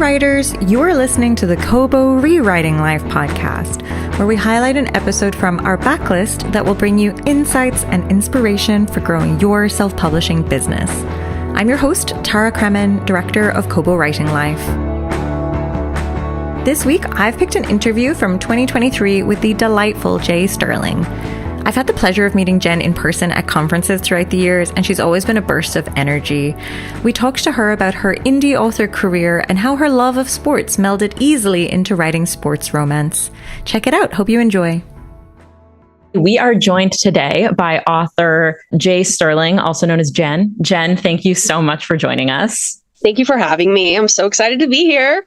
writers, you're listening to the Kobo ReWriting Life podcast, where we highlight an episode from our backlist that will bring you insights and inspiration for growing your self-publishing business. I'm your host, Tara Kremen, director of Kobo Writing Life. This week, I've picked an interview from 2023 with the delightful Jenn Sterling. I've had the pleasure of meeting Jenn in person at conferences throughout the years, and she's always been a burst of energy. We talked to her about her indie author career and how her love of sports melded easily into writing sports romance. Check it out. Hope you enjoy. We are joined today by author Jenn Sterling, also known as Jenn. Jenn, thank you so much for joining us. Thank you for having me. I'm so excited to be here.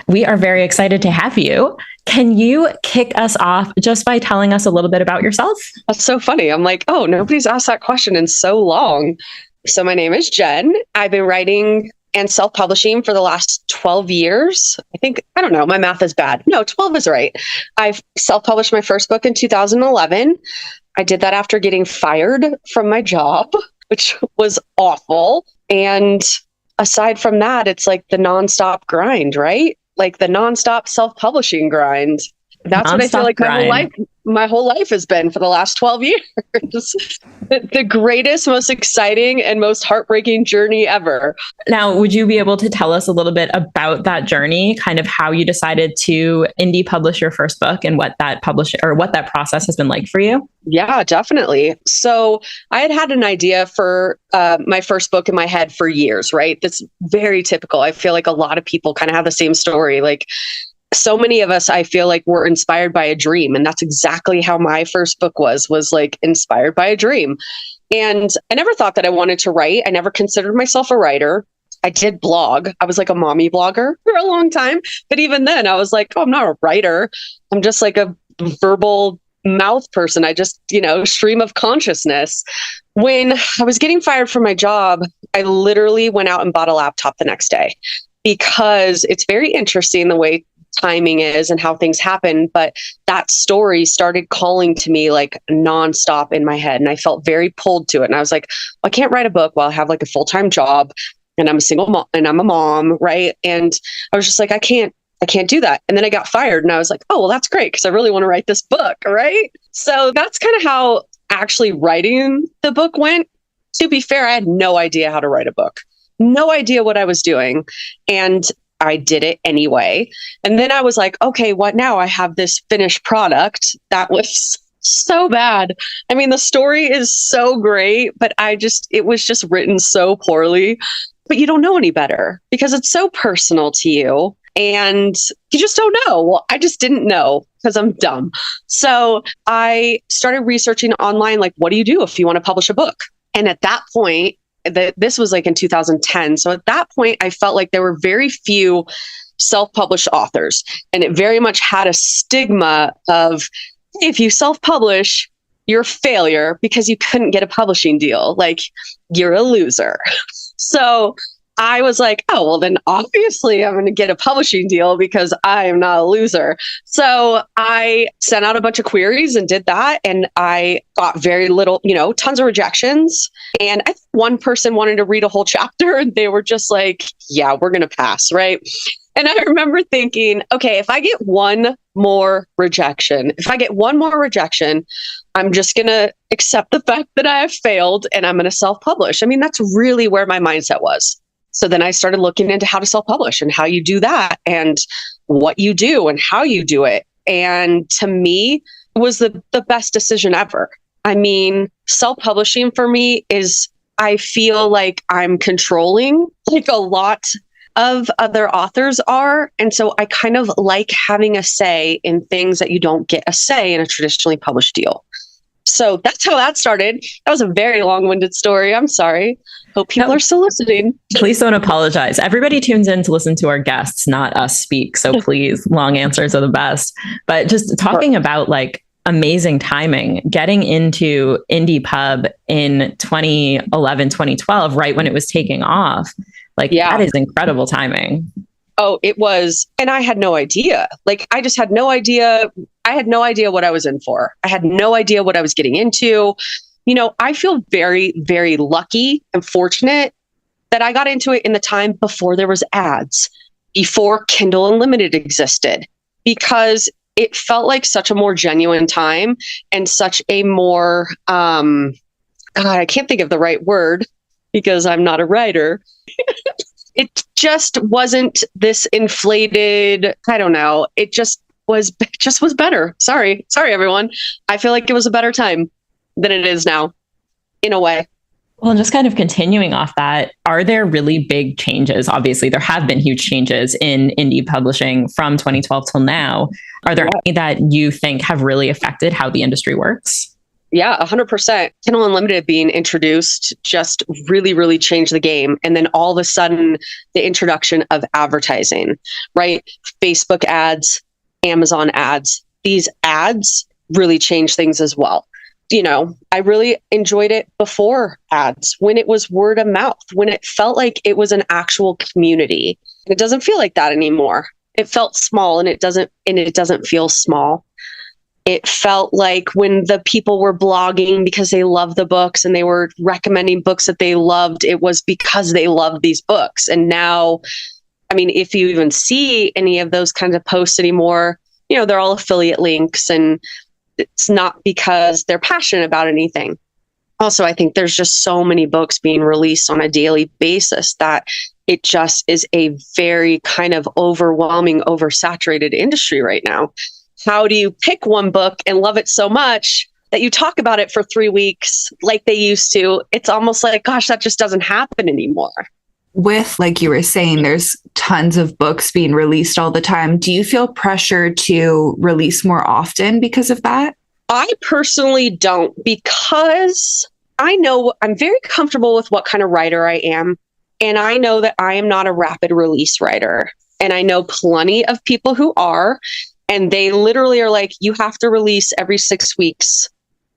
We are very excited to have you. Can you kick us off just by telling us a little bit about yourself? That's so funny. I'm like, oh, nobody's asked that question in so long. So my name is Jenn. I've been writing and self-publishing for the last 12 years. I don't know, my math is bad. No, 12 is right. I've self-published my first book in 2011. I did that after getting fired from my job, which was awful. And aside from that, it's like the nonstop grind, right? Like the nonstop self-publishing grind. That's what I feel like my whole life has been for the last 12 years. The greatest, most exciting, and most heartbreaking journey ever. Now, would you be able to tell us a little bit about that journey, kind of how you decided to indie publish your first book and what that process has been like for you? Yeah, definitely. So I had an idea for my first book in my head for years, right? That's very typical. I feel like a lot of people kind of have the same story. Like, so many of us, I feel like, were inspired by a dream. And that's exactly how my first book was like inspired by a dream. And I never thought that I wanted to write. I never considered myself a writer. I did blog. I was like a mommy blogger for a long time. But even then I was like, oh, I'm not a writer. I'm just like a verbal mouth person. I just, stream of consciousness. When I was getting fired from my job, I literally went out and bought a laptop the next day, because it's very interesting the way timing is and how things happen. But that story started calling to me like nonstop in my head. And I felt very pulled to it. And I was like, well, I can't write a book while I have like a full-time job and I'm a single mom and I'm a mom. Right. And I was just like, I can't do that. And then I got fired and I was like, oh, well, that's great, because I really want to write this book. Right. So that's kind of how actually writing the book went. To be fair, I had no idea how to write a book, no idea what I was doing. And I did it anyway. And then I was like, okay, what now? I have this finished product that was so bad. I mean, the story is so great, but it was just written so poorly. But you don't know any better because it's so personal to you. And you just don't know. Well, I just didn't know because I'm dumb. So I started researching online, like, what do you do if you want to publish a book? And at that point, this was like in 2010. So at that point, I felt like there were very few self-published authors. And it very much had a stigma of, if you self-publish, you're a failure because you couldn't get a publishing deal. Like, you're a loser. So I was like, oh, well, then obviously I'm going to get a publishing deal because I am not a loser. So I sent out a bunch of queries and did that. And I got very little, tons of rejections. And I think one person wanted to read a whole chapter and they were just like, yeah, we're going to pass. Right. And I remember thinking, okay, if I get one more rejection, I'm just going to accept the fact that I have failed and I'm going to self-publish. I mean, that's really where my mindset was. So then I started looking into how to self-publish and how you do that and what you do and how you do it. And to me, it was the best decision ever. I mean, self-publishing for me is, I feel like I'm controlling, like a lot of other authors are. And so I kind of like having a say in things that you don't get a say in a traditionally published deal. So that's how that started. That was a very long-winded story. I'm sorry. Hope people are still listening. Please don't apologize. Everybody tunes in to listen to our guests, not us speak. So please, long answers are the best. But just talking about like amazing timing, getting into indie pub in 2011, 2012, right when it was taking off. Like, that is incredible timing. Oh, it was. And I had no idea. Like, I just had no idea. I had no idea what I was in for. I had no idea what I was getting into. I feel very, very lucky and fortunate that I got into it in the time before there was ads. before Kindle Unlimited existed, because it felt like such a more genuine time and such a more, God, I can't think of the right word because I'm not a writer. It just wasn't this inflated, I don't know. It just was better. Sorry, everyone. I feel like it was a better time than it is now, in a way. Well, just kind of continuing off that, are there really big changes? Obviously, there have been huge changes in indie publishing from 2012 till now. Are there any that you think have really affected how the industry works? Yeah, 100%. Kindle Unlimited being introduced just really, really changed the game. And then all of a sudden, the introduction of advertising, right? Facebook ads, Amazon ads, these ads really changed things as well. You know, I really enjoyed it before ads, when it was word of mouth, when it felt like it was an actual community. It doesn't feel like that anymore. It felt small, and it doesn't feel small. It felt like when the people were blogging because they loved the books and they were recommending books that they loved, it was because they loved these books. And now, I mean, if you even see any of those kinds of posts anymore, you know, they're all affiliate links, and it's not because they're passionate about anything. Also, I think there's just so many books being released on a daily basis that it just is a very kind of overwhelming, oversaturated industry right now. How do you pick one book and love it so much that you talk about it for 3 weeks like they used to? It's almost like, gosh, that just doesn't happen anymore. With, like you were saying, there's tons of books being released all the time. Do you feel pressure to release more often because of that? I personally don't, because I know I'm very comfortable with what kind of writer I am. And I know that I am not a rapid release writer. And I know plenty of people who are. And they literally are like, you have to release every 6 weeks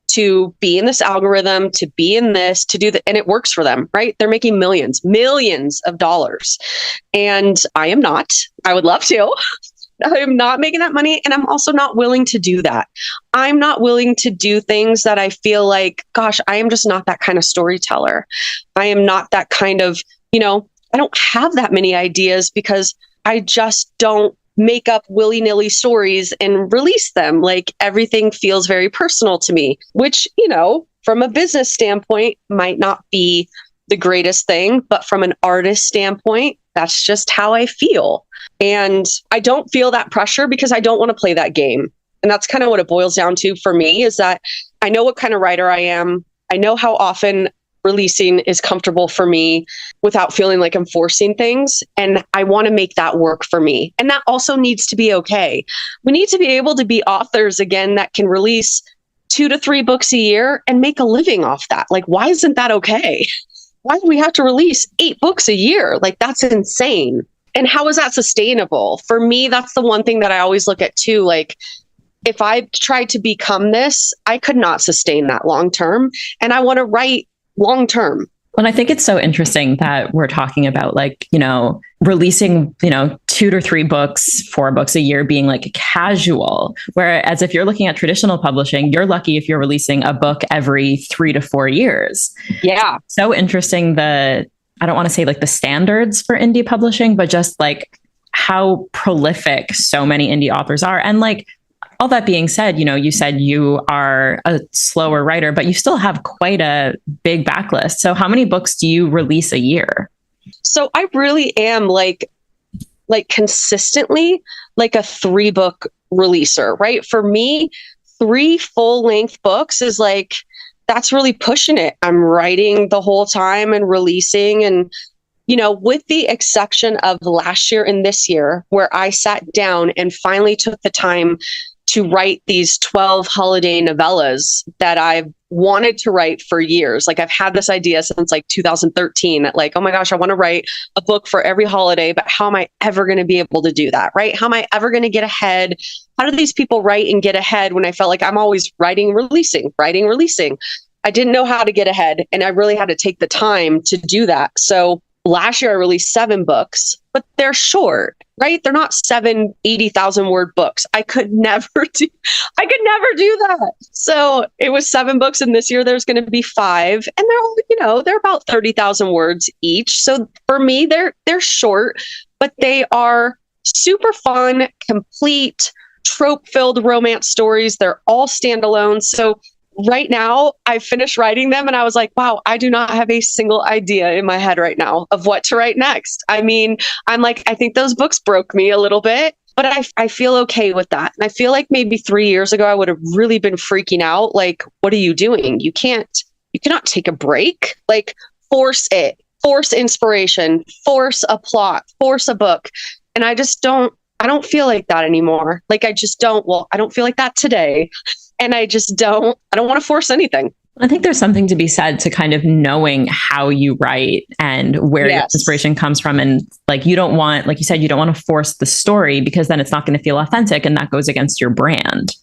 to be in this algorithm, to be in this, to do that. And it works for them, right? They're making millions of dollars. And I am not. I would love to. I am not making that money. And I'm also not willing to do that. I'm not willing to do things that I feel like, gosh, I am just not that kind of storyteller. I am not that kind of, you know, I don't have that many ideas because I just don't make up willy-nilly stories and release them. Like, everything feels very personal to me, which, you know, from a business standpoint might not be the greatest thing, but from an artist standpoint, that's just how I feel. And I don't feel that pressure because I don't want to play that game. And that's kind of what it boils down to for me, is that I know what kind of writer I am. I know how often releasing is comfortable for me without feeling like I'm forcing things. And I want to make that work for me. And that also needs to be okay. We need to be able to be authors again that can release 2 to 3 books a year and make a living off that. Like, why isn't that okay? Why do we have to release 8 books a year? Like, that's insane. And how is that sustainable? For me, that's the one thing that I always look at too. Like, if I tried to become this, I could not sustain that long term. And I want to write long term. Well, I think it's so interesting that we're talking about, like, you know, releasing, you know, 2 to 3 books, 4 books a year being like casual. Whereas if you're looking at traditional publishing, you're lucky if you're releasing a book every 3 to 4 years. Yeah. So interesting. I don't want to say like the standards for indie publishing, but just like how prolific so many indie authors are. And like, all that being said, you know, you said you are a slower writer, but you still have quite a big backlist. So how many books do you release a year? So I really am like consistently like a 3-book releaser, right? For me, 3 full-length books is like, that's really pushing it. I'm writing the whole time and releasing. And, you know, with the exception of last year and this year, where I sat down and finally took the time to write these 12 holiday novellas that I've wanted to write for years. Like, I've had this idea since like 2013 that like, oh my gosh, I want to write a book for every holiday, but how am I ever going to be able to do that? Right? How am I ever going to get ahead? How do these people write and get ahead when I felt like I'm always writing, releasing? I didn't know how to get ahead, and I really had to take the time to do that. So last year I released 7 books, but they're short, right? They're not 7 80,000 word books. I could never do that. So it was 7 books, and this year there's going to be 5, and they're all, you know, they're about 30,000 words each. So for me, they're short, but they are super fun, complete, trope-filled romance stories. They're all standalone. So right now, I finished writing them and I was like, wow, I do not have a single idea in my head right now of what to write next. I mean, I'm like, I think those books broke me a little bit, but I feel okay with that. And I feel like maybe 3 years ago, I would have really been freaking out. Like, what are you doing? You cannot take a break. Like, force it, force inspiration, force a plot, force a book. And I don't feel like that anymore. Like, I don't feel like that today. And I don't want to force anything. I think there's something to be said to kind of knowing how you write and where your inspiration comes from. And like, you don't want, like you said, you don't want to force the story because then it's not going to feel authentic and that goes against your brand.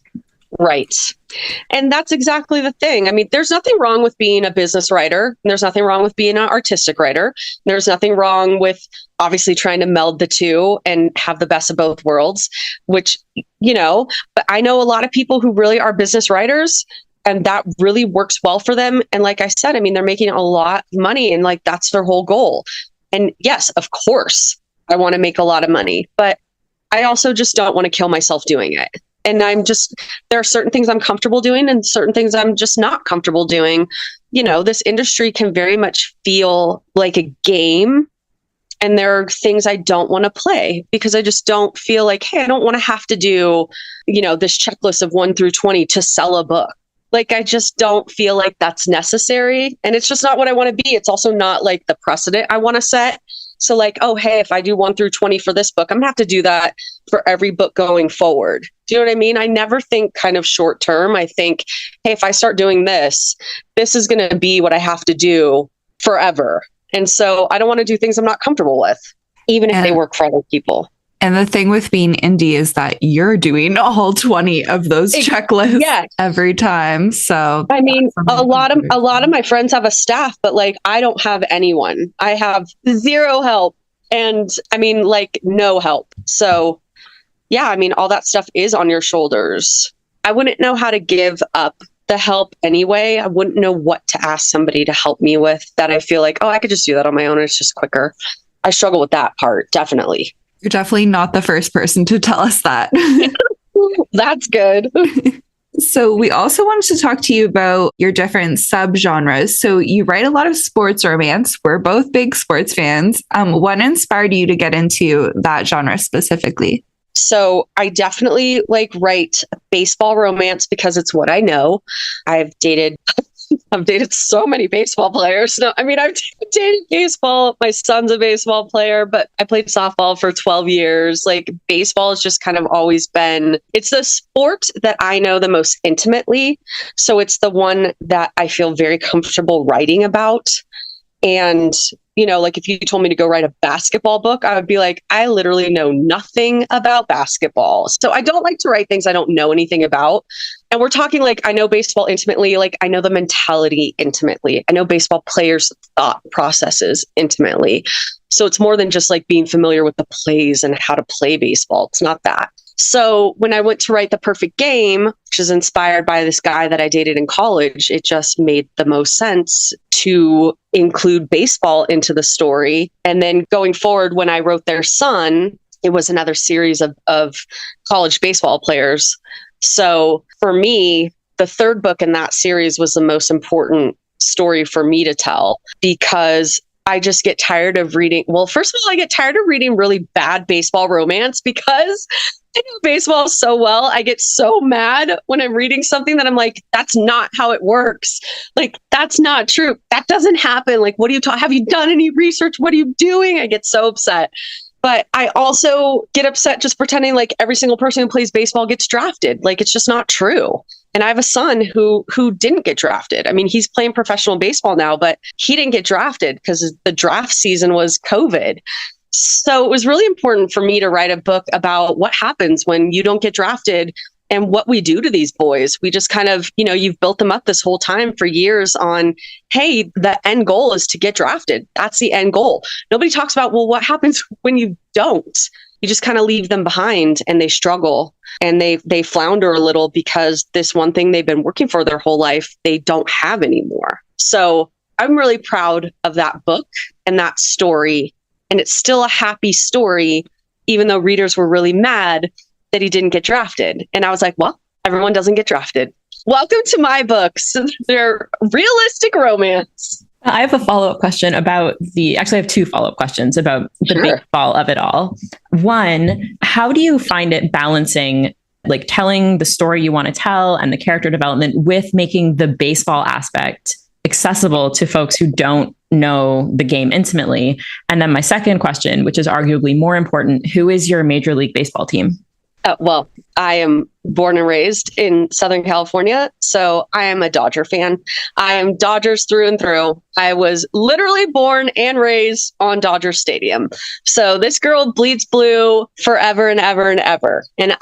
Right. And that's exactly the thing. I mean, there's nothing wrong with being a business writer. There's nothing wrong with being an artistic writer. There's nothing wrong with obviously trying to meld the two and have the best of both worlds, which, but I know a lot of people who really are business writers and that really works well for them. And like I said, I mean, they're making a lot of money and like, that's their whole goal. And yes, of course, I want to make a lot of money, but I also just don't want to kill myself doing it. And there are certain things I'm comfortable doing and certain things I'm just not comfortable doing. This industry can very much feel like a game. And there are things I don't want to play because I just don't feel like, hey, I don't want to have to do, this checklist of 1 through 20 to sell a book. Like, I just don't feel like that's necessary. And it's just not what I want to be. It's also not like the precedent I want to set. So like, oh, hey, if I do 1 through 20 for this book, I'm gonna have to do that for every book going forward. Do you know what I mean? I never think kind of short term. I think, hey, if I start doing this is going to be what I have to do forever. And so I don't want to do things I'm not comfortable with, even if they work for other people. And the thing with being indie is that you're doing all 20 of those checklists every time. So I mean, a lot of my friends have a staff, but like, I don't have anyone. I have zero help. And I mean, like, no help. So yeah, I mean, all that stuff is on your shoulders. I wouldn't know how to give up the help anyway. I wouldn't know what to ask somebody to help me with that I feel like, oh, I could just do that on my own. It's just quicker. I struggle with that part, definitely. You're definitely not the first person to tell us that. That's good. So we also wanted to talk to you about your different subgenres. So you write a lot of sports romance. We're both big sports fans. What inspired you to get into that genre specifically? So I definitely write baseball romance because it's what I know. I've dated so many baseball players. No, I mean, I've dated baseball. My son's a baseball player, but I played softball for 12 years. Like, baseball has just kind of always been, it's the sport that I know the most intimately. So it's the one that I feel very comfortable writing about. And, if you told me to go write a basketball book, I would be like, I literally know nothing about basketball. So I don't like to write things I don't know anything about. And we're talking I know baseball intimately, I know the mentality intimately. I know baseball players' thought processes intimately. So it's more than just being familiar with the plays and how to play baseball. It's not that. So when I went to write The Perfect Game, which is inspired by this guy that I dated in college, it just made the most sense to include baseball into the story. And then going forward, when I wrote Their Son, it was another series of college baseball players. So for me, the third book in that series was the most important story for me to tell because I just get tired of reading. Well, first of all, I get tired of reading really bad baseball romance because I know baseball so well. I get so mad when I'm reading something that I'm like, that's not how it works. That's not true. That doesn't happen. What are you talking? Have you done any research? What are you doing? I get so upset. But I also get upset just pretending every single person who plays baseball gets drafted. It's just not true. And I have a son who didn't get drafted. I mean, he's playing professional baseball now, but he didn't get drafted because the draft season was COVID. So it was really important for me to write a book about what happens when you don't get drafted and what we do to these boys. We just kind of, you've built them up this whole time for years on, hey, the end goal is to get drafted. That's the end goal. Nobody talks about, well, what happens when you don't? You just kind of leave them behind and they struggle and they flounder a little because this one thing they've been working for their whole life, they don't have anymore. So I'm really proud of that book and that story and it's still a happy story, even though readers were really mad that he didn't get drafted. And I was like, well, everyone doesn't get drafted. Welcome to my books. They're realistic romance. I have a follow-up question about actually I have two follow-up questions about the baseball of it all. One, how do you find it balancing like telling the story you want to tell and the character development with making the baseball aspect accessible to folks who don't know the game intimately? And then my second question, which is arguably more important, who is your Major League Baseball team? Well, I am born and raised in Southern California, so I am a Dodger fan. I am Dodgers through and through. I was literally born and raised on Dodger Stadium. So this girl bleeds blue forever and ever and ever. And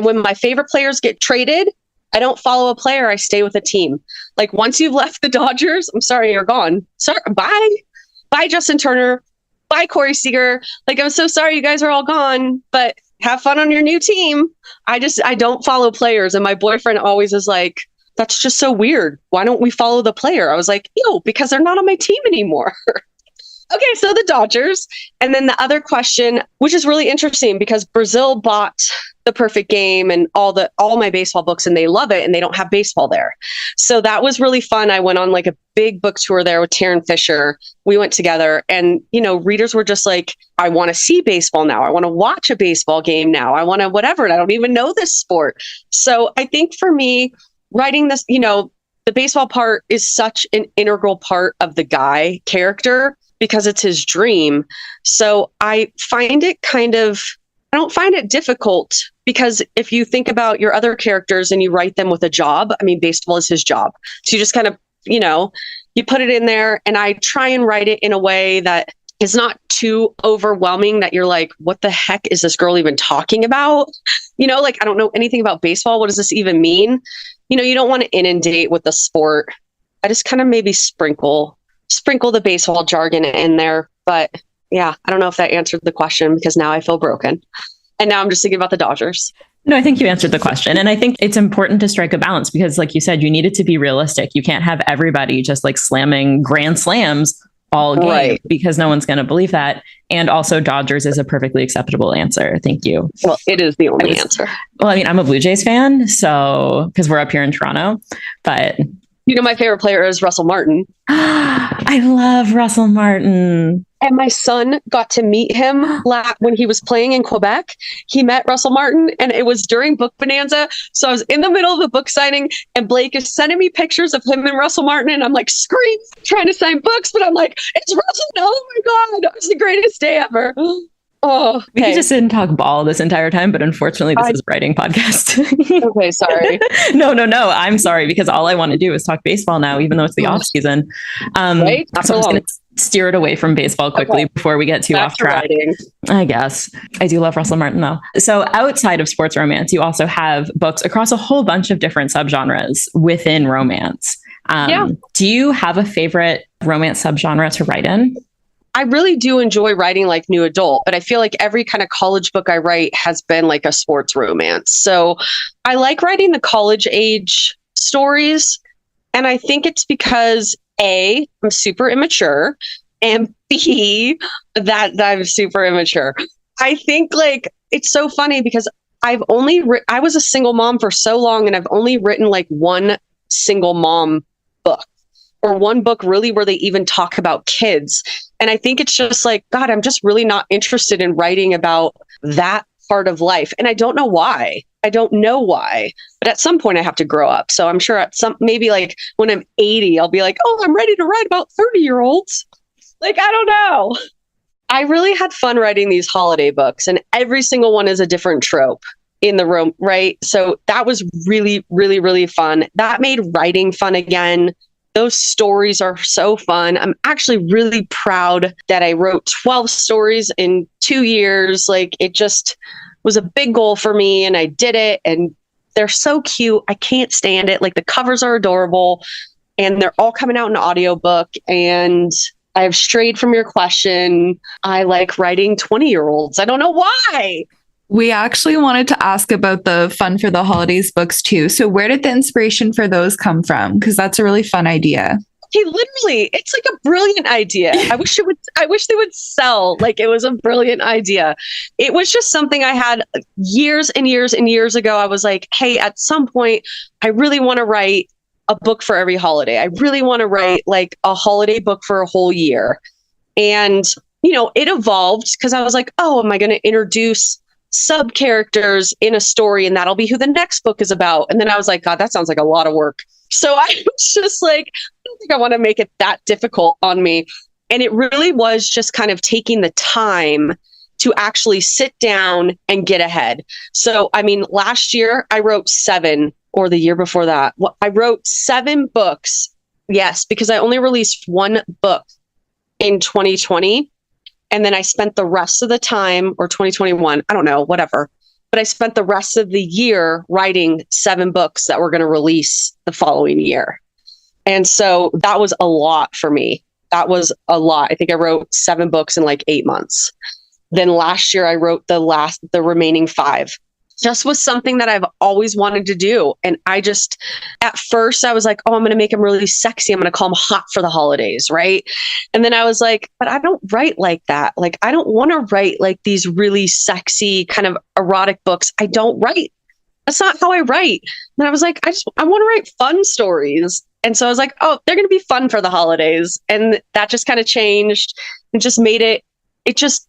when my favorite players get traded, I don't follow a player. I stay with a team. Like once you've left the Dodgers, I'm sorry, you're gone. Sorry, bye. Bye, Justin Turner. Bye, Corey Seager. Like, I'm so sorry you guys are all gone, but have fun on your new team. I don't follow players. And my boyfriend always is like, that's just so weird. Why don't we follow the player? I was like, because they're not on my team anymore. Okay, so the Dodgers. And then the other question, which is really interesting because Brazil bought The Perfect Game and all my baseball books, and they love it, and they don't have baseball there. So that was really fun. I went on like a big book tour there with Taryn Fisher. We went together, and readers were just like, I want to see baseball now. I want to watch a baseball game now. I want to whatever. And I don't even know this sport. So I think for me, writing this, the baseball part is such an integral part of the guy character because it's his dream. So I don't find it difficult because if you think about your other characters and you write them with a job, I mean, baseball is his job. So you just kind of, you put it in there, and I try and write it in a way that is not too overwhelming that you're like, what the heck is this girl even talking about? Like, I don't know anything about baseball. What does this even mean? You don't want to inundate with the sport. I just kind of maybe sprinkle the baseball jargon in there. But yeah, I don't know if that answered the question because now I feel broken. And now I'm just thinking about the Dodgers. No, I think you answered the question. And I think it's important to strike a balance because like you said, you need it to be realistic. You can't have everybody just like slamming grand slams all game right, because no one's going to believe that. And also Dodgers is a perfectly acceptable answer. Thank you. Well, it is the only answer. Well, I mean, I'm a Blue Jays fan, so because we're up here in Toronto, but my favorite player is Russell Martin. I love Russell Martin. And my son got to meet him when he was playing in Quebec. He met Russell Martin, and it was during Book Bonanza. So I was in the middle of the book signing, and Blake is sending me pictures of him and Russell Martin, and I'm like screaming, trying to sign books, but I'm like, it's Russell! Oh my God, it was the greatest day ever. Oh, okay. We just didn't talk ball this entire time, but unfortunately, this is a writing podcast. Okay, sorry. No. I'm sorry because all I want to do is talk baseball now, even though it's the off season. Right? So I'm just going to steer it away from baseball quickly before we get too off track. I guess I do love Russell Martin though. So outside of sports romance, you also have books across a whole bunch of different subgenres within romance. Do you have a favorite romance subgenre to write in? I really do enjoy writing like new adult, but I feel like every kind of college book I write has been like a sports romance. So I like writing the college age stories. And I think it's because A, I'm super immature, and B, that I'm super immature. I think like it's so funny because I was a single mom for so long, and I've only written like one single mom book or one book really where they even talk about kids. And I think it's just like, God, I'm just really not interested in writing about that part of life. And I don't know why. But at some point I have to grow up. So I'm sure maybe like when I'm 80, I'll be like, oh, I'm ready to write about 30-year-olds. Like, I don't know. I really had fun writing these holiday books, and every single one is a different trope in the room, right? So that was really, really, really fun. That made writing fun again. Those stories are so fun. I'm actually really proud that I wrote 12 stories in 2 years. Like, it just was a big goal for me, and I did it. And they're so cute. I can't stand it. Like, the covers are adorable, and they're all coming out in audiobook. And I have strayed from your question. I like writing 20-year-olds. I don't know why. We actually wanted to ask about the Fun for the Holidays books too. So where did the inspiration for those come from? Because that's a really fun idea. Hey, literally, it's like a brilliant idea. I wish they would sell. Like, it was a brilliant idea. It was just something I had years and years and years ago. I was like, hey, at some point, I really want to write a book for every holiday. I really want to write like a holiday book for a whole year. And, it evolved because I was like, oh, am I going to introduce sub characters in a story and that'll be who the next book is about? And then I was like, God, that sounds like a lot of work. So I was just like, I don't think I want to make it that difficult on me. And it really was just kind of taking the time to actually sit down and get ahead. So, I mean, last year I wrote 7, or the year before that, I wrote 7 books. Yes, because I only released 1 book in 2020. And then I spent the rest of the time, or 2021, I don't know, whatever. But I spent the rest of the year writing 7 books that were going to release the following year. And so that was a lot for me. That was a lot. I think I wrote 7 books in like 8 months. Then last year I wrote the remaining 5. Just was something that I've always wanted to do. And at first I was like, oh, I'm going to make them really sexy. I'm going to call them hot for the holidays. Right. And then I was like, but I don't write like that. Like, I don't want to write like these really sexy kind of erotic books. I don't write. That's not how I write. And I was like, I want to write fun stories. And so I was like, oh, they're going to be fun for the holidays. And that just kind of changed and just made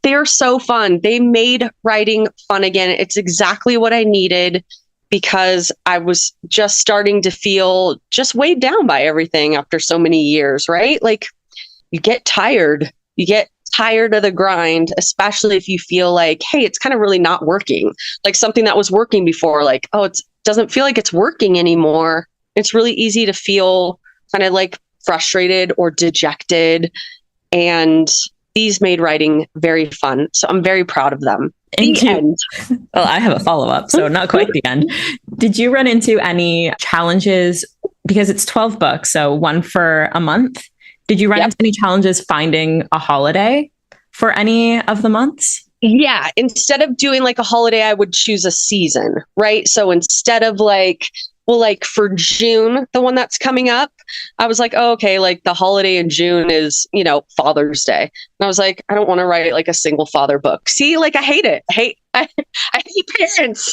they're so fun. They made writing fun again. It's exactly what I needed because I was just starting to feel just weighed down by everything after so many years, right? Like, you get tired. You get tired of the grind, especially if you feel like, hey, it's kind of really not working. Like something that was working before, like, oh, it doesn't feel like it's working anymore. It's really easy to feel kind of like frustrated or dejected. And these made writing very fun. So I'm very proud of them. The end. Well, I have a follow-up, so not quite the end. Did you run into any challenges? Because it's 12 books, so 1 for a month. Did you run into any challenges finding a holiday for any of the months? Yeah. Instead of doing like a holiday, I would choose a season, right? So instead of like, well, like for June, the one that's coming up, I was like, oh, okay, like the holiday in June is, Father's Day. And I was like, I don't want to write like a single father book. See, like I hate it. I hate parents.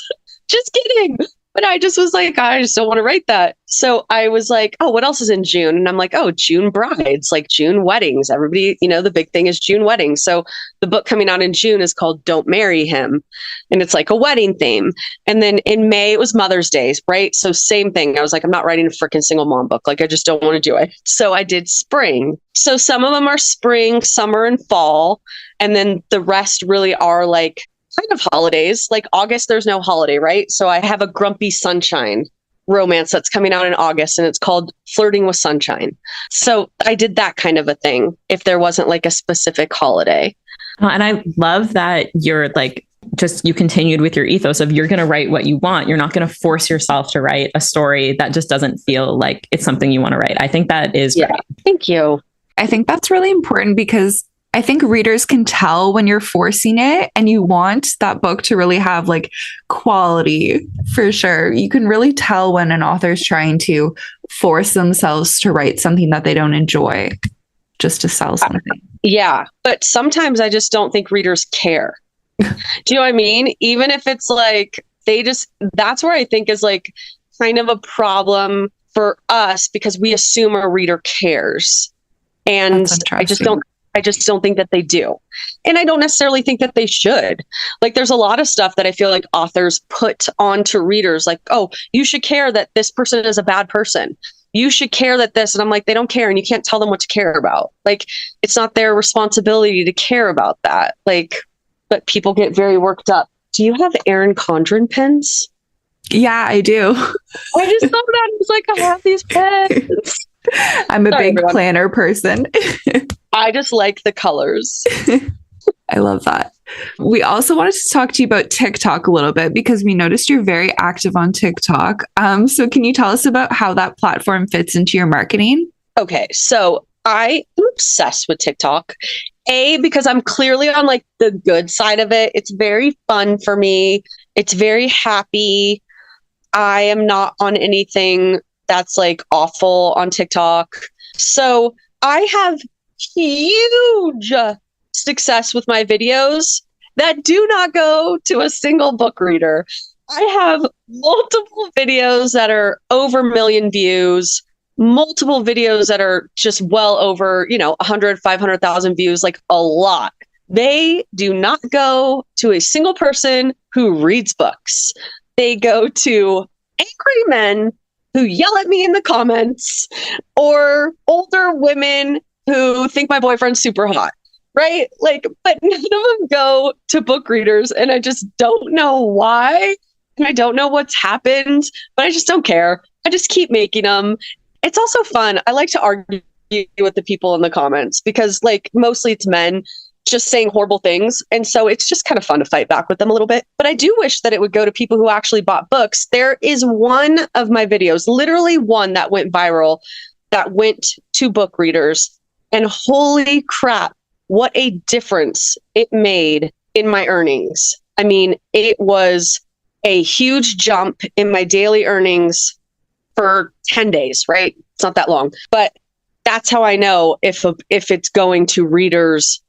Just kidding. But I just was like, I just don't want to write that. So I was like, oh, what else is in June? And I'm like, oh, June brides, like June weddings. Everybody, the big thing is June weddings. So the book coming out in June is called Don't Marry Him. And it's like a wedding theme. And then in May, it was Mother's Day, right? So same thing. I was like, I'm not writing a freaking single mom book. Like, I just don't want to do it. So I did spring. So some of them are spring, summer, and fall. And then the rest really are like kind of holidays. Like August, there's no holiday, right? So I have a Grumpy Sunshine romance that's coming out in August, and it's called Flirting with Sunshine. So I did that kind of a thing if there wasn't like a specific holiday. And I love that you're like, you continued with your ethos of you're going to write what you want. You're not going to force yourself to write a story that just doesn't feel like it's something you want to write. I think that is great. Thank you. I think that's really important because I think readers can tell when you're forcing it and you want that book to really have like quality for sure. You can really tell when an author is trying to force themselves to write something that they don't enjoy just to sell something. Yeah. But sometimes I just don't think readers care. Do you know what I mean? Even if it's like, that's where I think is like kind of a problem for us because we assume our reader cares. And I just don't think that they do. And I don't necessarily think that they should. Like, there's a lot of stuff that I feel like authors put onto readers, like, oh, you should care that this person is a bad person. You should care that this, and I'm like, they don't care, and you can't tell them what to care about. Like, it's not their responsibility to care about that. Like, but people get very worked up. Do you have Erin Condren pens? Yeah, I do. I just thought that. I was like, I have these pens. I'm a big planner person. I just like the colors. I love that. We also wanted to talk to you about TikTok a little bit because we noticed you're very active on TikTok. So can you tell us about how that platform fits into your marketing? Okay, so I am obsessed with TikTok. Because I'm clearly on like the good side of it. It's very fun for me. It's very happy. I am not on anything that's like awful on TikTok. So I have huge success with my videos that do not go to a single book reader. I have multiple videos that are over a million views, multiple videos that are just well over, 100, 500,000 views, like a lot. They do not go to a single person who reads books. They go to angry men who yell at me in the comments, or older women who think my boyfriend's super hot, right? Like, but none of them go to book readers, and I just don't know why. And I don't know what's happened, but I just don't care. I just keep making them. It's also fun. I like to argue with the people in the comments because, like, mostly it's men just saying horrible things. And so it's just kind of fun to fight back with them a little bit. But I do wish that it would go to people who actually bought books. There is one of my videos, literally one that went viral, that went to book readers. And holy crap, what a difference it made in my earnings. I mean, it was a huge jump in my daily earnings for 10 days, right? It's not that long. But that's how I know if it's going to readers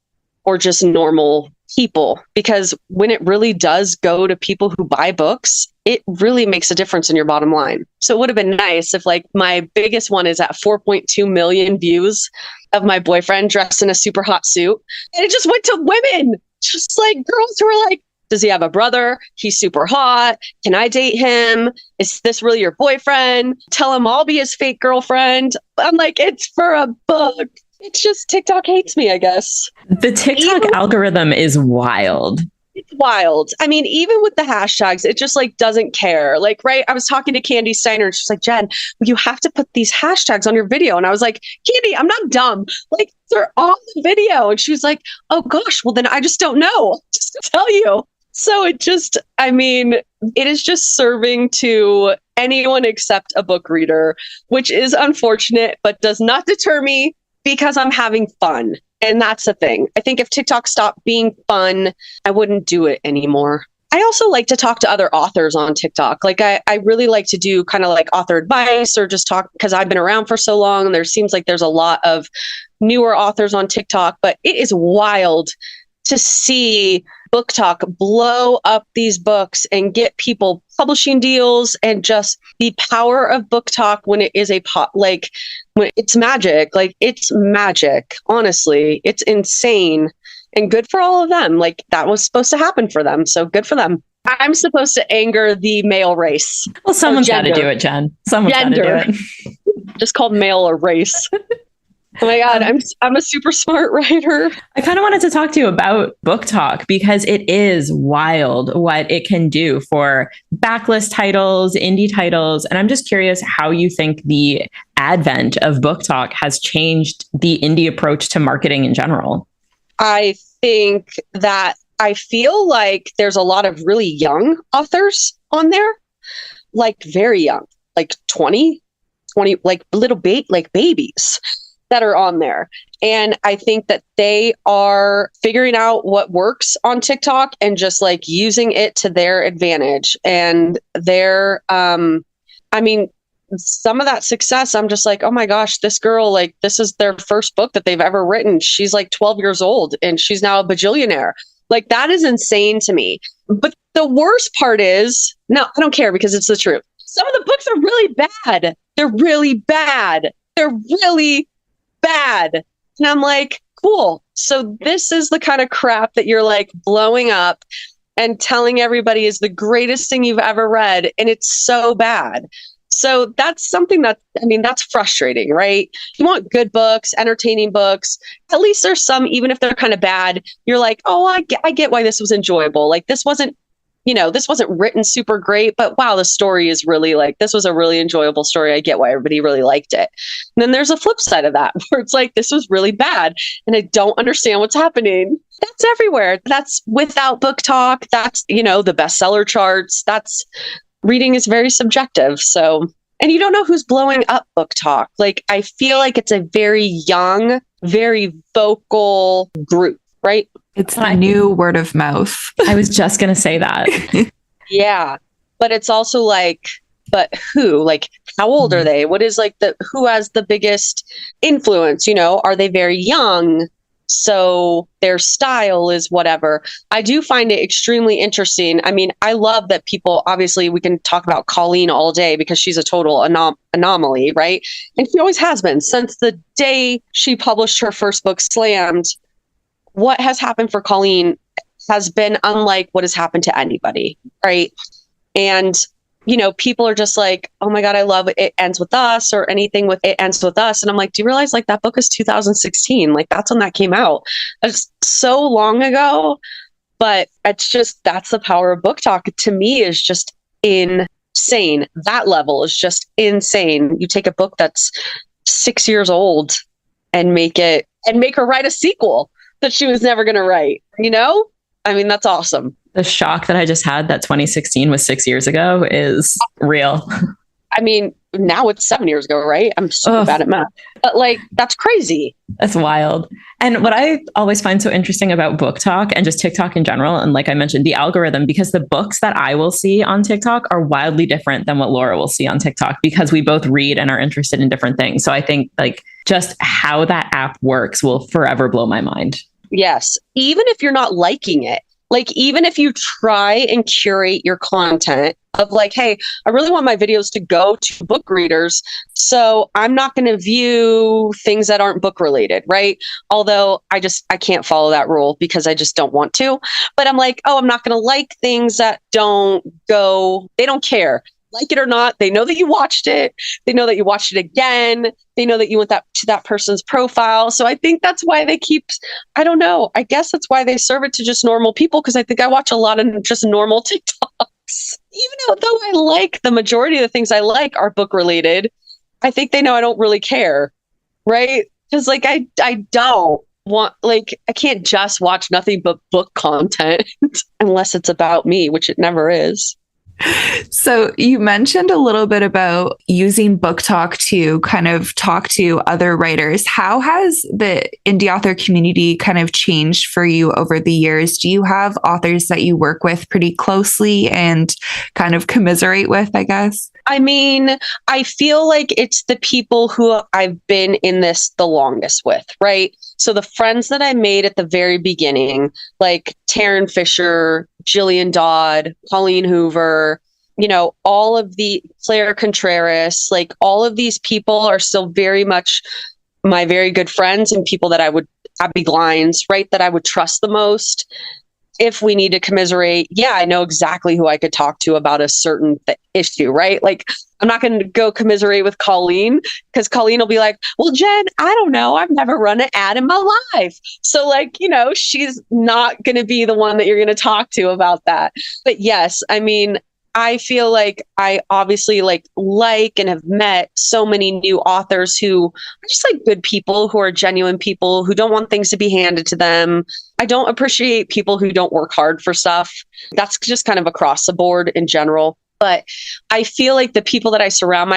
or just normal people, because when it really does go to people who buy books, it really makes a difference in your bottom line. So it would have been nice if, like, my biggest one is at 4.2 million views of my boyfriend dressed in a super hot suit. And it just went to women, just like girls who are like, does he have a brother? He's super hot. Can I date him? Is this really your boyfriend? Tell him I'll be his fake girlfriend. I'm like, it's for a book. It's just TikTok hates me, I guess. The TikTok algorithm is wild. It's wild. I mean, even with the hashtags, it just like doesn't care. Like, right. I was talking to Candy Steiner and she's like, Jen, you have to put these hashtags on your video. And I was like, Candy, I'm not dumb. Like, they're on the video. And she was like, oh gosh, well then I just don't know. Just to tell you. So it just, I mean, it is just serving to anyone except a book reader, which is unfortunate, but does not deter me because I'm having fun. And that's the thing. I think if TikTok stopped being fun, I wouldn't do it anymore. I also like to talk to other authors on TikTok. Like I really like to do kind of like author advice or just talk because I've been around for so long and there seems like there's a lot of newer authors on TikTok, but it is wild to see Book Talk blow up these books and get people publishing deals, and just the power of Book Talk when it is like when it's magic. Like, it's magic. Honestly, it's insane and good for all of them. Like, that was supposed to happen for them. So good for them. I'm supposed to anger the male race. Well, someone's got to do it, Jen. Someone's got to do it. Just called male or race. Oh my God, I'm a super smart writer. I kind of wanted to talk to you about Book Talk because it is wild what it can do for backlist titles, indie titles. And I'm just curious how you think the advent of Book Talk has changed the indie approach to marketing in general. I think that I feel like there's a lot of really young authors on there, like very young, like 20, like little like babies that are on there. And I think that they are figuring out what works on TikTok and just like using it to their advantage. And they're, I mean, some of that success, I'm just like, oh my gosh, this girl, like, this is their first book that they've ever written. She's like 12 years old and she's now a bajillionaire. Like, that is insane to me. But the worst part is, no, I don't care because it's the truth. Some of the books are really bad. They're really bad. They're really bad. And I'm like, cool. So this is the kind of crap that you're like blowing up and telling everybody is the greatest thing you've ever read. And it's so bad. So that's something that, I mean, that's frustrating, right? You want good books, entertaining books. At least there's some, even if they're kind of bad, you're like, oh, I get why this was enjoyable. Like, this wasn't written super great, but wow, the story is really like, this was a really enjoyable story. I get why everybody really liked it. And then there's a flip side of that where it's like, this was really bad and I don't understand what's happening. That's everywhere. That's without Book Talk. That's, the bestseller charts. That's, reading is very subjective. So, and you don't know who's blowing up Book Talk. Like, I feel like it's a very young, very vocal group, right? It's the new word of mouth. I was just going to say that. Yeah. But it's also like, but who? Like, how old are they? What is like who has the biggest influence? You know, are they very young? So their style is whatever. I do find it extremely interesting. I mean, I love that people, obviously, we can talk about Colleen all day because she's a total anomaly, right? And she always has been since the day she published her first book, Slammed. What has happened for Colleen has been unlike what has happened to anybody, right? And you know, people are just like, oh my God, I love it. It ends with us, or anything with It Ends With Us. And I'm like, do you realize like that book is 2016? Like that's when that came out. It's so long ago, but it's just, that's the power of book talk. To me is just insane. That level is just insane. You take a book that's 6 years old and make her write a sequel that she was never going to write, you know? I mean, that's awesome. The shock that I just had that 2016 was 6 years ago is real. I mean, now it's 7 years ago, right? I'm super bad at math, but like, that's crazy. That's wild. And what I always find so interesting about book talk and just TikTok in general, and like I mentioned, the algorithm, because the books that I will see on TikTok are wildly different than what Laura will see on TikTok, because we both read and are interested in different things. So I think like just how that app works will forever blow my mind. Yes. Even if you're not liking it, like, even if you try and curate your content of like, hey, I really want my videos to go to book readers, so I'm not going to view things that aren't book related, right? Although I can't follow that rule because I just don't want to. But I'm like, oh, I'm not going to like things that don't go, they don't care. Like it or not, they know that you watched it. They know that you watched it again. They know that you went to that person's profile. So I think that's why they keep, I don't know. I guess that's why they serve it to just normal people, because I think I watch a lot of just normal TikToks. Even though I like the majority of the things I like are book related, I think they know I don't really care, right? Because like I don't want, like, I can't just watch nothing but book content unless it's about me, which it never is. So you mentioned a little bit about using book talk to kind of talk to other writers. How has the indie author community kind of changed for you over the years? Do you have authors that you work with pretty closely and kind of commiserate with, I guess? I mean, I feel like it's the people who I've been in this the longest with, right? So the friends that I made at the very beginning, like Taryn Fisher, Jillian Dodd, Colleen Hoover, you know, all of the Claire Contreras, like all of these people are still very much my very good friends and people that Abby Glines, right, that I would trust the most. If we need to commiserate, yeah, I know exactly who I could talk to about a certain issue, right? Like, I'm not going to go commiserate with Colleen, because Colleen will be like, well, Jen, I don't know. I've never run an ad in my life. So like, you know, she's not going to be the one that you're going to talk to about that. But yes, I mean, I feel like I obviously like and have met so many new authors who are just like good people, who are genuine people, who don't want things to be handed to them. I don't appreciate people who don't work hard for stuff. That's just kind of across the board in general. But I feel like the people that I surround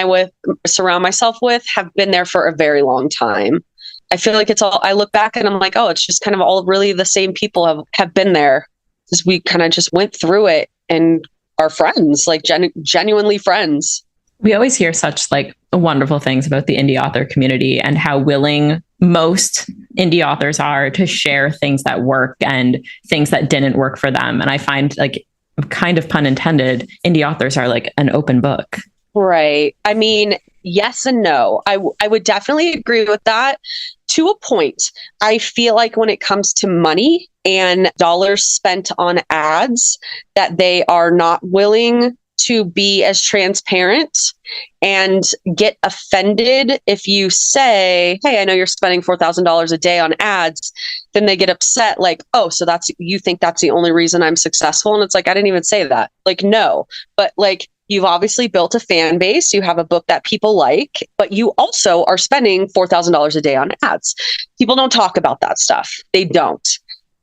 myself with have been there for a very long time. I feel like I look back and I'm like, oh, it's just kind of all really the same people have been there, because we kind of just went through it and are friends, like genuinely friends. We always hear such like wonderful things about the indie author community and how willing most indie authors are to share things that work and things that didn't work for them. And I find, like, kind of pun intended, indie authors are like an open book. Right. I mean, yes and no. I would definitely agree with that to a point. I feel like when it comes to money and dollars spent on ads, that they are not willing to be as transparent and get offended if you say, hey, I know you're spending $4,000 a day on ads. Then they get upset, like, oh, so you think that's the only reason I'm successful? And it's like, I didn't even say that. Like, no, but like, you've obviously built a fan base. You have a book that people like, but you also are spending $4,000 a day on ads. People don't talk about that stuff. They don't.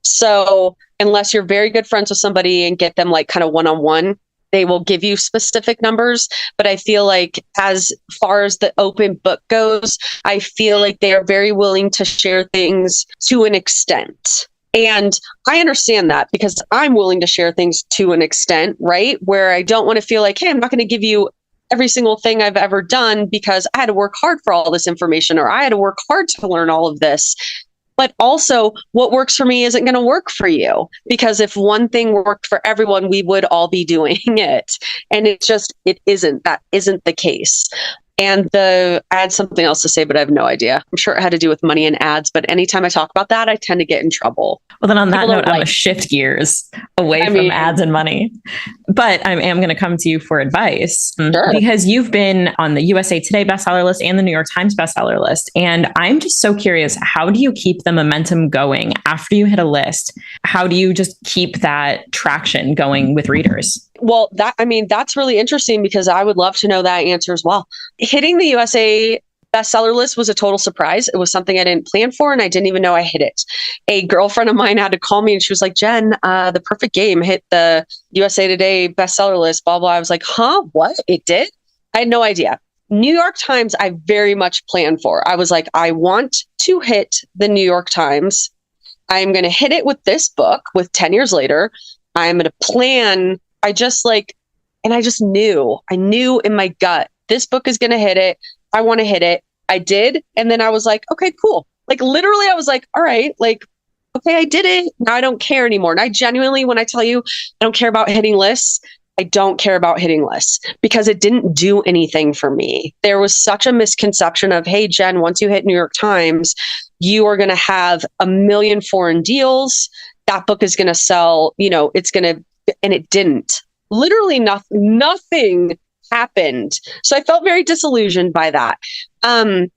So unless you're very good friends with somebody and get them like kind of one-on-one, they will give you specific numbers. But I feel like as far as the open book goes, I feel like they are very willing to share things to an extent. And I understand that, because I'm willing to share things to an extent, right? Where I don't want to feel like, hey, I'm not going to give you every single thing I've ever done because I had to work hard for all this information, or I had to work hard to learn all of this. But also, what works for me isn't going to work for you, because if one thing worked for everyone, we would all be doing it. And it isn't. That isn't the case. And I had something else to say, but I have no idea. I'm sure it had to do with money and ads, but anytime I talk about that, I tend to get in trouble. Well, then on that note, I'm going to shift gears away from ads and money. But I am going to come to you for advice, because you've been on the USA Today bestseller list and the New York Times bestseller list. And I'm just so curious, how do you keep the momentum going after you hit a list? How do you just keep that traction going with readers? Well, that's really interesting, because I would love to know that answer as well. Hitting the USA bestseller list was a total surprise. It was something I didn't plan for, and I didn't even know I hit it. A girlfriend of mine had to call me, and she was like, Jen, the perfect game hit the USA Today bestseller list, blah, blah. I was like, huh? What? It did? I had no idea. New York Times, I very much planned for. I was like, I want to hit the New York Times. I'm going to hit it with this book with 10 years later. I'm going to plan. I just knew. I knew in my gut, this book is going to hit it. I want to hit it. I did. And then I was like, okay, cool. Like literally I was like, all right, like, okay, I did it. Now I don't care anymore. And I genuinely, when I tell you I don't care about hitting lists, I don't care about hitting lists, because it didn't do anything for me. There was such a misconception of, hey, Jen, once you hit New York Times, you are going to have a million foreign deals. That book is going to sell, and it didn't. Literally nothing happened. So I felt very disillusioned by that. And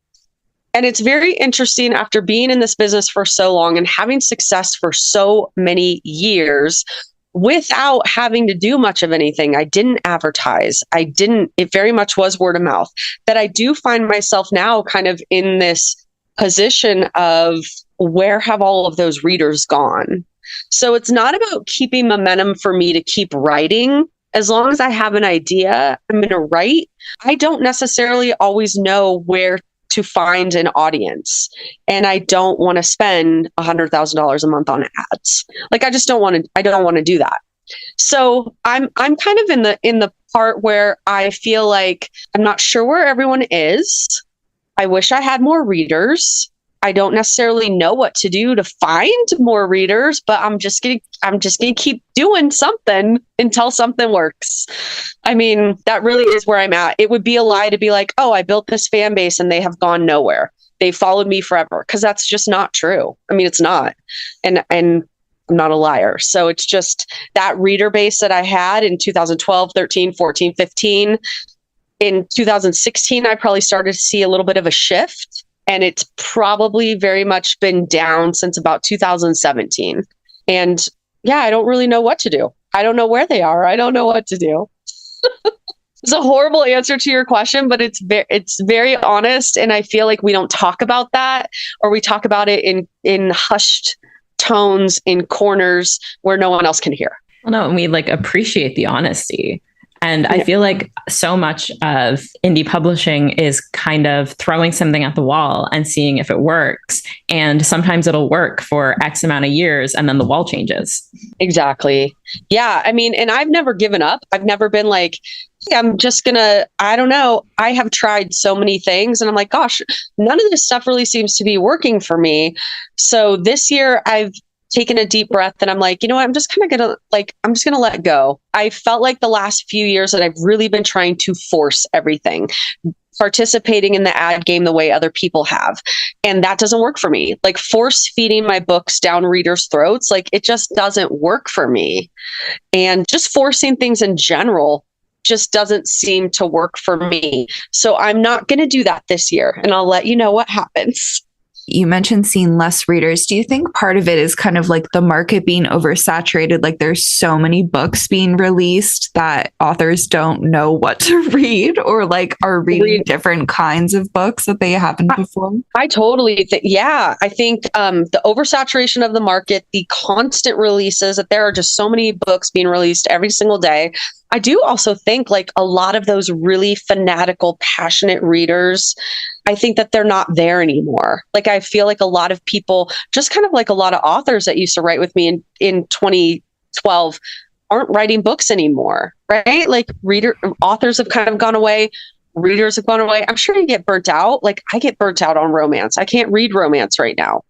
it's very interesting, after being in this business for so long and having success for so many years without having to do much of anything. I didn't advertise. It very much was word of mouth, that I do find myself now kind of in this position of, where have all of those readers gone? So it's not about keeping momentum for me to keep writing. As long as I have an idea, I'm going to write. I don't necessarily always know where to find an audience, and I don't want to spend $100,000 a month on ads. Like, I just don't want to. I don't want to do that. So I'm kind of in the part where I feel like I'm not sure where everyone is. I wish I had more readers. I don't necessarily know what to do to find more readers, but I'm just gonna keep doing something until something works. I mean, that really is where I'm at. It would be a lie to be like, oh, I built this fan base and they have gone nowhere. They followed me forever, because that's just not true. I mean, it's not. And I'm not a liar. So it's just that reader base that I had in 2012, 13, 14, 15. In 2016, I probably started to see a little bit of a shift. And it's probably very much been down since about 2017. And yeah, I don't really know what to do. I don't know where they are. I don't know what to do. It's a horrible answer to your question, but it's very honest. And I feel like we don't talk about that, or we talk about it in hushed tones in corners where no one else can hear. Well, no, and we appreciate the honesty. And I feel like so much of indie publishing is kind of throwing something at the wall and seeing if it works. And sometimes it'll work for X amount of years, and then the wall changes. Exactly. Yeah. I mean, and I've never given up. I've never been like, hey, I don't know. I have tried so many things, and I'm like, gosh, none of this stuff really seems to be working for me. So this year I've taken a deep breath, and I'm like, you know what? I'm just going to let go. I felt like the last few years that I've really been trying to force everything, participating in the ad game the way other people have. And that doesn't work for me. Like, force feeding my books down readers' throats, it just doesn't work for me. And just forcing things in general just doesn't seem to work for me. So I'm not going to do that this year, and I'll let you know what happens. You mentioned seeing less readers. Do you think part of it is kind of like the market being oversaturated? Like, there's so many books being released that authors don't know what to read, or are reading different kinds of books that they haven't before? I totally think, yeah. I think the oversaturation of the market, the constant releases, that there are just so many books being released every single day. I do also think a lot of those really fanatical, passionate readers, I think that they're not there anymore. I feel like a lot of people, just kind of like a lot of authors that used to write with me in 2012, aren't writing books anymore. right? Like authors have kind of gone away. Readers have gone away. I'm sure you get burnt out. Like I get burnt out on romance. I can't read romance right now.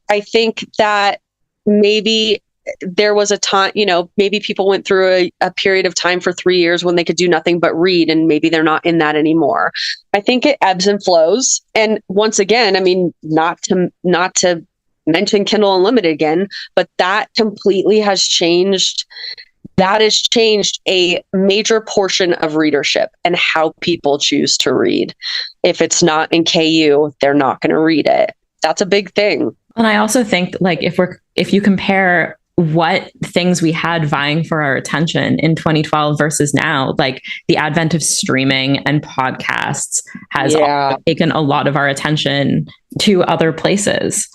I think that maybe there was a time, maybe people went through a period of time for 3 years when they could do nothing but read, and maybe they're not in that anymore. I think it ebbs and flows. And once again, I mean, not to mention Kindle Unlimited again, but that completely has changed. That has changed a major portion of readership and how people choose to read. If it's not in KU, they're not going to read it. That's a big thing. And I also think like if you compare what things we had vying for our attention in 2012 versus now, like the advent of streaming and podcasts has taken a lot of our attention to other places.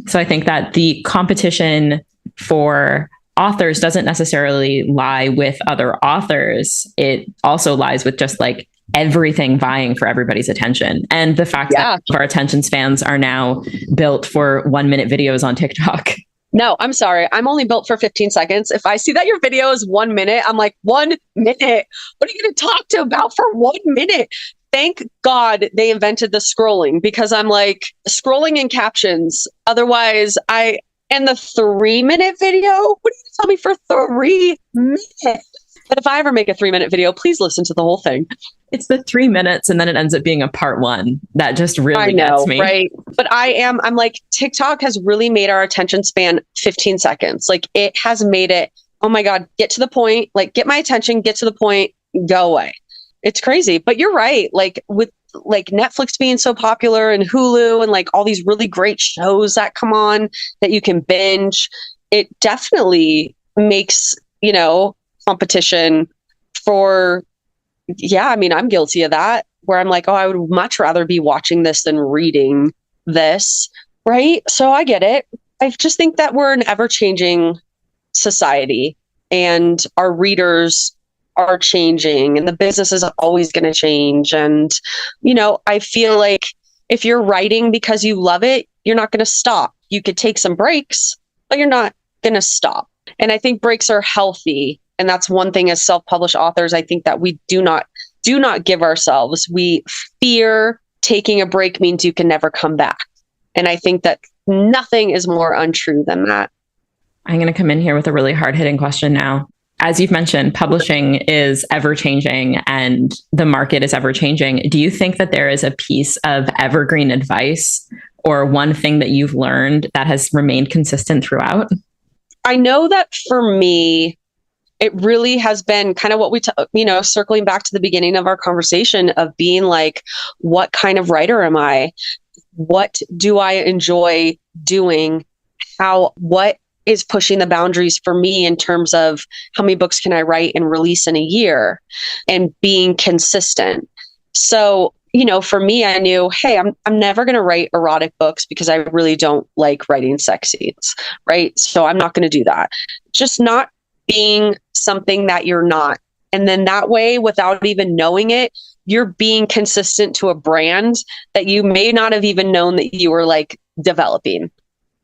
So I think that the competition for authors doesn't necessarily lie with other authors. It also lies with just like everything vying for everybody's attention. And the fact that our attention spans are now built for 1-minute videos on TikTok. No, I'm sorry. I'm only built for 15 seconds. If I see that your video is 1 minute, I'm like, 1 minute? What are you going to talk to about for 1 minute? Thank God they invented the scrolling, because I'm like, scrolling in captions. Otherwise, and the 3-minute video? What do you tell me for 3 minutes? But if I ever make a 3-minute video, please listen to the whole thing. It's the 3 minutes and then it ends up being a part 1. That just really gets me. Right. But I'm like, TikTok has really made our attention span 15 seconds. Like it has made it, oh my God, get to the point, like get my attention, get to the point, go away. It's crazy. But you're right. Like with like Netflix being so popular and Hulu and like all these really great shows that come on that you can binge, it definitely makes, competition for, I mean, I'm guilty of that, where I'm like, oh, I would much rather be watching this than reading this. Right. So I get it. I just think that we're an ever-changing society and our readers are changing and the business is always going to change. And, I feel like if you're writing because you love it, you're not going to stop. You could take some breaks, but you're not going to stop. And I think breaks are healthy. And that's one thing as self-published authors, I think that we do not give ourselves. We fear taking a break means you can never come back. And I think that nothing is more untrue than that. I'm going to come in here with a really hard-hitting question now. As you've mentioned, publishing is ever-changing and the market is ever-changing. Do you think that there is a piece of evergreen advice or one thing that you've learned that has remained consistent throughout? I know that for me, it really has been kind of what circling back to the beginning of our conversation of being like, what kind of writer am I? What do I enjoy doing? What is pushing the boundaries for me in terms of how many books can I write and release in a year and being consistent. So, for me, I knew, hey, I'm never going to write erotic books because I really don't like writing sex scenes, right? So I'm not going to do that. Just not being something that you're not. And then that way, without even knowing it, you're being consistent to a brand that you may not have even known that you were like developing,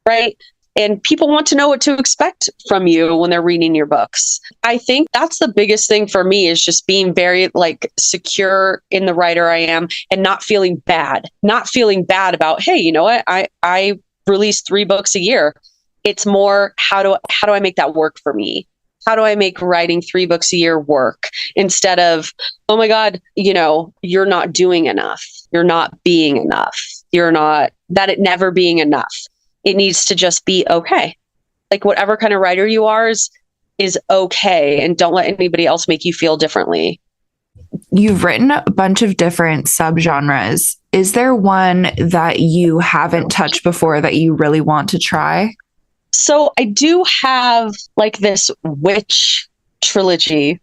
right? And people want to know what to expect from you when they're reading your books. I think that's the biggest thing for me, is just being very like secure in the writer I am and not feeling bad about, hey, you know what? I release 3 books a year. It's more, how do I make that work for me? How do I make writing 3 books a year work, instead of, oh my God, you're not doing enough. You're not being enough. You're not, that it never being enough. It needs to just be okay. Like whatever kind of writer you are is okay. And don't let anybody else make you feel differently. You've written a bunch of different subgenres. Is there one that you haven't touched before that you really want to try? So I do have like this witch trilogy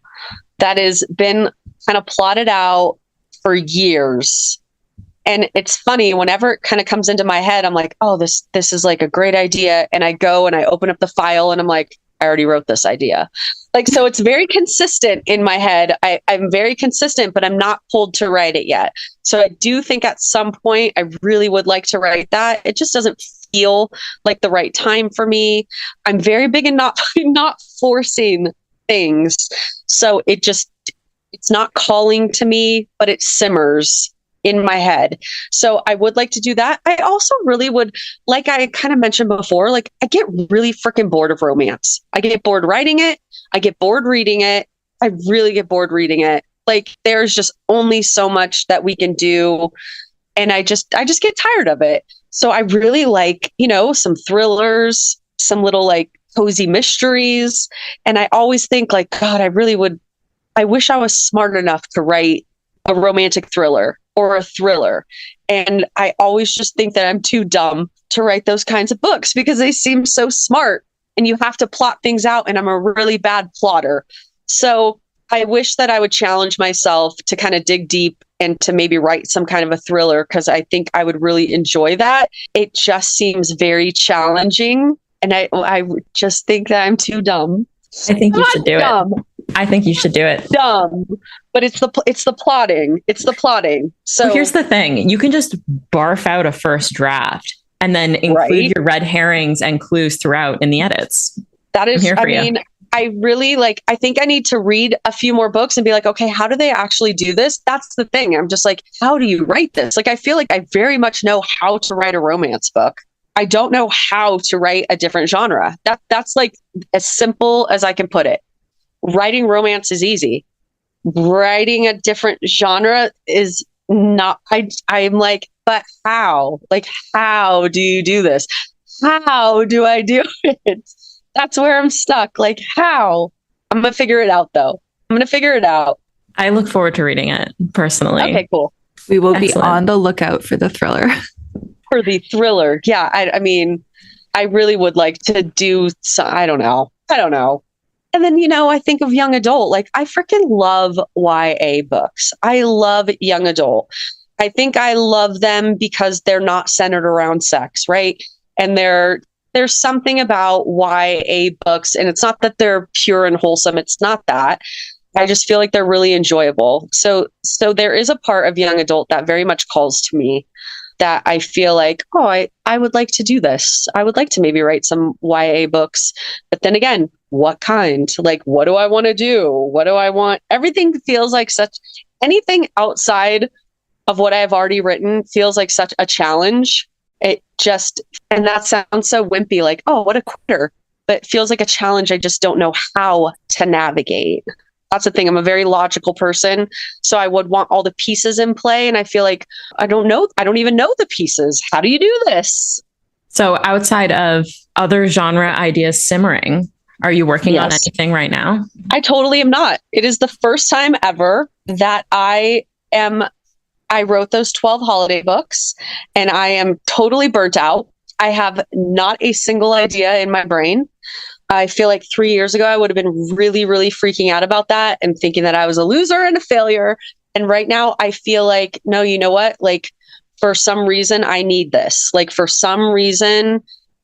that has been kind of plotted out for years. And it's funny, whenever it kind of comes into my head, I'm like, oh, this is like a great idea. And I go and I open up the file and I'm like, I already wrote this idea. Like, so it's very consistent in my head. I'm very consistent, but I'm not pulled to write it yet. So I do think at some point I really would like to write that. It just doesn't feel like the right time for me. I'm very big in not forcing things. So it's not calling to me, but it simmers in my head. So I would like to do that. I also really would, like I kind of mentioned before, like I get really freaking bored of romance. I get bored writing it. I get bored reading it. I really get bored reading it. Like there's just only so much that we can do. And I just get tired of it. So I really like, some thrillers, some little like cozy mysteries. And I always think like, God, I wish I was smart enough to write a romantic thriller or a thriller. And I always just think that I'm too dumb to write those kinds of books because they seem so smart and you have to plot things out. And I'm a really bad plotter. So I wish that I would challenge myself to kind of dig deep and to maybe write some kind of a thriller because I think I would really enjoy that. It just seems very challenging. And I just think that I'm too dumb. I think you should do it. I think you should do it. Dumb, but it's the plotting. It's the plotting. So well, here's the thing: you can just barf out a first draft and then include your red herrings and clues throughout in the edits. That is, I really I think I need to read a few more books and be like, okay, how do they actually do this? That's the thing. I'm just like, how do you write this? Like, I feel like I very much know how to write a romance book. I don't know how to write a different genre. That's like as simple as I can put it. Writing romance is easy. Writing a different genre is not. I'm like, but how? Like, how do you do this? How do I do it? That's where I'm stuck. Like, how? I'm going to figure it out, though. I'm going to figure it out. I look forward to reading it personally. Okay, cool. We will be on the lookout for the thriller. For the thriller. Yeah. I mean, I really would like to do some, I don't know. And then, I think of young adult. Like, I freaking love YA books. I love young adult. I think I love them because they're not centered around sex, right? And there's something about YA books, and it's not that they're pure and wholesome. It's not that. I just feel like they're really enjoyable. So there is a part of young adult that very much calls to me that I feel like, I would like to do this. I would like to maybe write some YA books. But then again, what kind? Like, what do I want to do? What do I want? Everything feels like anything outside of what I've already written feels like such a challenge. And that sounds so wimpy, like, oh, what a quitter. But it feels like a challenge I just don't know how to navigate. That's the thing. I'm a very logical person. So I would want all the pieces in play. And I feel like I don't even know the pieces. How do you do this? So outside of other genre ideas simmering, are you working on anything right now? I totally am not. It is the first time ever that I wrote those 12 holiday books and I am totally burnt out. I have not a single idea in my brain. I feel like 3 years ago, I would have been really, really freaking out about that and thinking that I was a loser and a failure. And right now I feel like, no, you know what? Like, for some reason, I need this. Like, for some reason,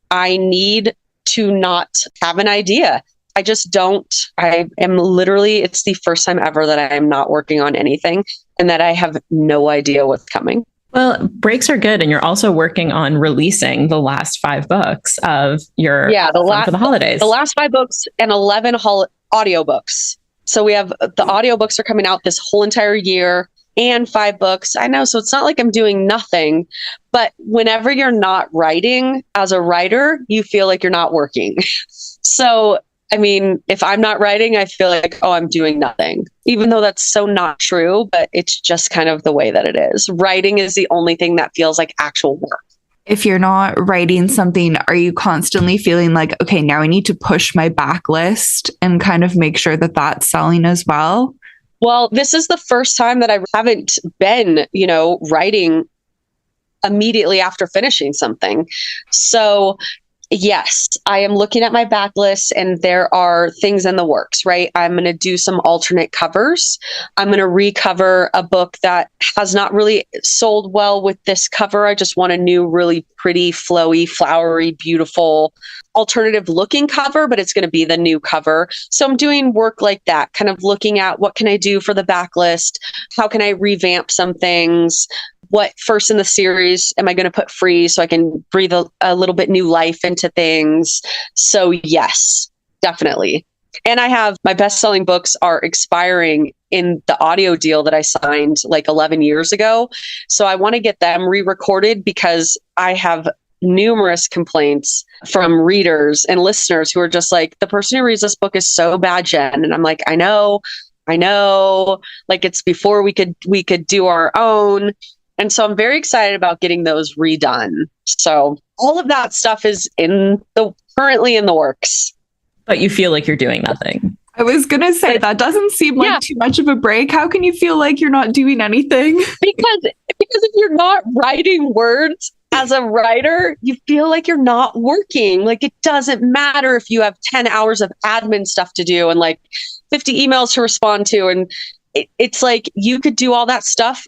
I need to not have an idea. I just don't. I am literally, it's the first time ever that I am not working on anything and that I have no idea what's coming. Well, breaks are good. And you're also working on releasing the last 5 books of your for the holidays. The last 5 books and 11 audiobooks. So we have the audiobooks are coming out this whole entire year and 5 books. I know. So it's not like I'm doing nothing. But whenever you're not writing as a writer, you feel like you're not working. So I mean, if I'm not writing, I feel like, I'm doing nothing, even though that's so not true, but it's just kind of the way that it is. Writing is the only thing that feels like actual work. If you're not writing something, are you constantly feeling like, okay, now I need to push my backlist and kind of make sure that that's selling as well? Well, this is the first time that I haven't been, writing immediately after finishing something. So yes, I am looking at my backlist and there are things in the works, right? I'm going to do some alternate covers. I'm going to recover a book that has not really sold well with this cover. I just want a new, really pretty, flowy, flowery, beautiful, alternative looking cover, but it's going to be the new cover. So I'm doing work like that, kind of looking at what can I do for the backlist? How can I revamp some things? What first in the series am I going to put free so I can breathe a little bit new life into things? So yes, definitely. And I have my best-selling books are expiring in the audio deal that I signed like 11 years ago. So I want to get them re-recorded because I have numerous complaints from readers and listeners who are just like, the person who reads this book is so bad, Jenn. And I'm like, I know, like it's before we could do our own. And so I'm very excited about getting those redone. So all of that stuff is currently in the works. But you feel like you're doing nothing. I was going to say, that doesn't seem like too much of a break. How can you feel like you're not doing anything? Because if you're not writing words as a writer, you feel like you're not working. Like it doesn't matter if you have 10 hours of admin stuff to do and like 50 emails to respond to. And it's like you could do all that stuff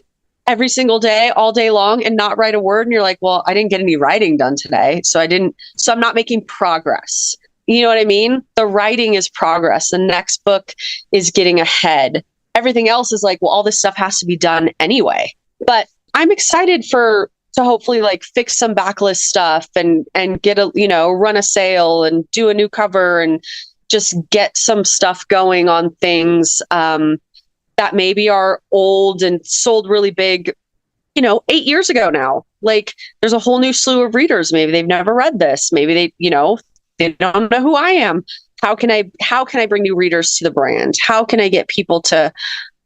every single day, all day long and not write a word. And you're like, well, I didn't get any writing done today. So I'm not making progress. You know what I mean? The writing is progress. The next book is getting ahead. Everything else is like, well, all this stuff has to be done anyway. But I'm excited to hopefully like fix some backlist stuff and get run a sale and do a new cover and just get some stuff going on things that maybe are old and sold really big, 8 years ago now. Like there's a whole new slew of readers. Maybe they've never read this. Maybe they don't know who I am. How can I bring new readers to the brand? How can I get people to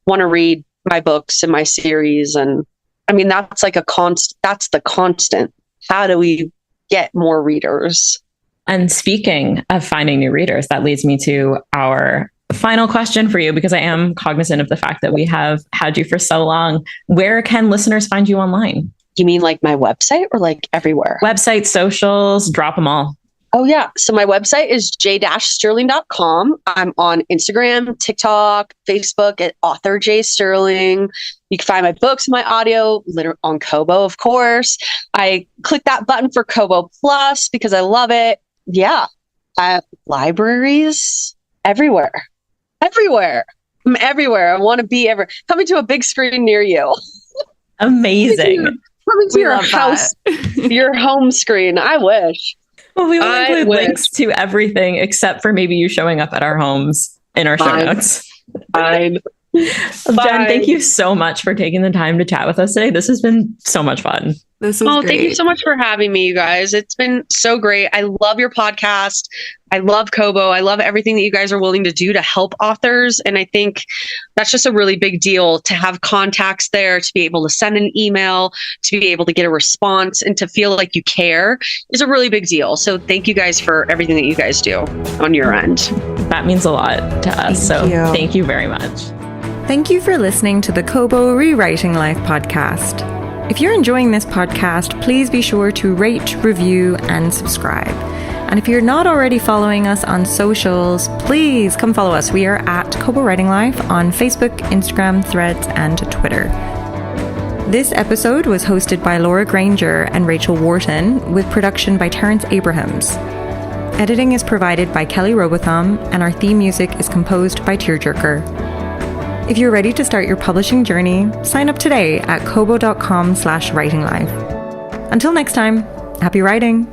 want to read my books and my series? And I mean, that's like that's the constant. How do we get more readers? And speaking of finding new readers, that leads me to our final question for you, because I am cognizant of the fact that we have had you for so long. Where can listeners find you online? You mean like my website or like everywhere? Website, socials, drop them all. Oh, yeah. So my website is j-sterling.com. I'm on Instagram, TikTok, Facebook at author J Sterling. You can find my books, my audio on Kobo, of course. I click that button for Kobo Plus because I love it. Yeah. Libraries everywhere. Everywhere. I'm everywhere. I want to be coming to a big screen near you. Amazing. Coming to your house, your home screen. I wish. Well, we will include links to everything except for maybe you showing up at our homes in our show notes. Fine. Jenn, thank you so much for taking the time to chat with us today. This has been so much fun. This was great. Thank you so much for having me, you guys. It's been so great. I love your podcast. I love Kobo. I love everything that you guys are willing to do to help authors. And I think that's just a really big deal to have contacts there, to be able to send an email, to be able to get a response and to feel like you care is a really big deal. So thank you guys for everything that you guys do on your end. That means a lot to us. Thank you very much. Thank you for listening to the Kobo Rewriting Life podcast. If you're enjoying this podcast, please be sure to rate, review, and subscribe. And if you're not already following us on socials, please come follow us. We are at Kobo Writing Life on Facebook, Instagram, Threads, and Twitter. This episode was hosted by Laura Granger and Rachel Wharton, with production by Terrence Abrahams. Editing is provided by Kelly Robotham, and our theme music is composed by Tearjerker. If you're ready to start your publishing journey, sign up today at kobo.com/writinglife. Until next time, happy writing!